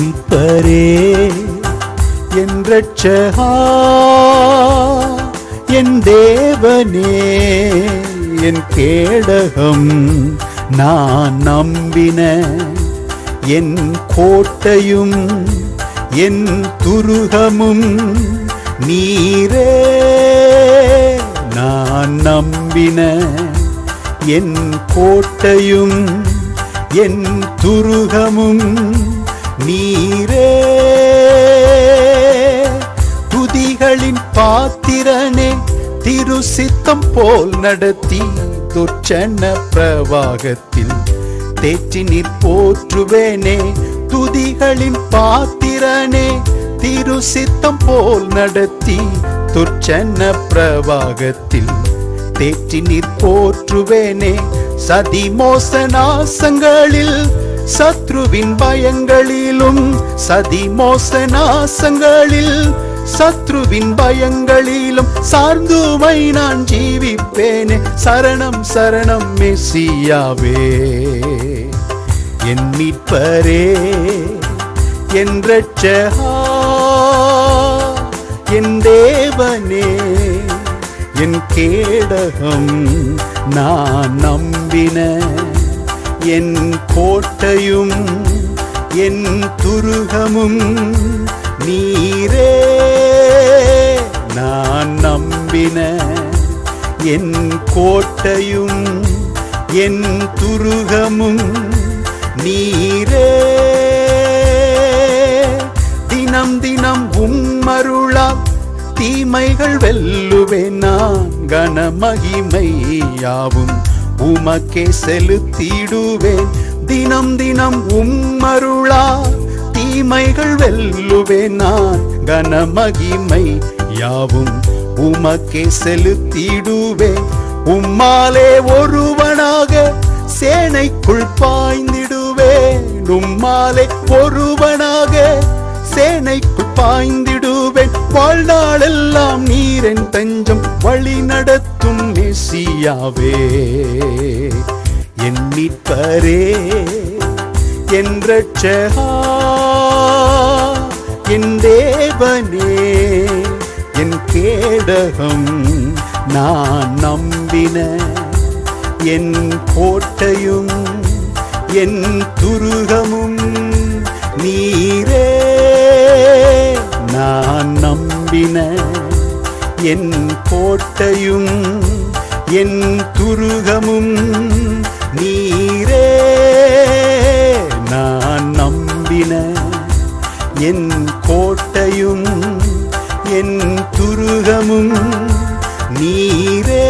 மீட்பரே என் இரட்சகா என் தேவனே என் கேடகம் நான் நம்பின என் கோட்டையும் என் துருகமும் நீரே நான் நம்பின என் கோட்டையும் என் துருகமும் நீரே துதிகளின் பாத்திரனே திருசித்தம் போல் நடத்தி துர்ச்சன பிரவாகத்தில் தேற்றி நீர் போற்றுவேனே துதிகளின் பாத்திரனே திருசித்தம் போல் நடத்தி துர்ச்சன பிரவாகத்தில் தேற்றி நீர் போற்றுவேனே சதி மோசனாசங்களில் சத்ருவின் பயங்களிலும் சதி மோசனாசங்களில் சத்ருவின் பயங்களிலும் சார்ந்துமை நான் ஜீவிப்பேனே சரணம் சரணம் மெசியாவே என் மீட்பரே என் இரட்சகா என் தேவனே என் கேடகம் நான் நம்பின என் கோட்டையும் என் துருகமும் நீரே நான் நம்பின என் கோட்டையும் என் துருகமும் நீரே தினம் தினம் உம்மருளால் தீமைகள் வெல்லுவேன் நான் கனமகிமை யாவும் உமக்கே செலுத்திடுவேன் தினம் தினம் உம்மருளால் தீமைகள் வெல்லுவேன் நான் கனமகிமை யாவும் உமக்கே செலுத்திடுவேன் உம்மாலே ஒருவனாக சேனைக்குள் பாய்ந்திடுவேன் உம்மாலே ஒருவனாக சேனைக்குள் பாய்ந்திடுவேன் வாழ்நாளெல்லாம் நீரென் தஞ்சம் வழி நடத்தும் மெசியாவே என் மீட்பரே என் இரட்சகா என் தேவனே என் கேடகம் நான் நம்பின என் கோட்டையும் என் துருகமும் நீரே நான் நம்பின என் கோட்டையும் என் துருகமும் நீரே நான் நம்பின என் கோட்டையும் என் துருகமும் நீரே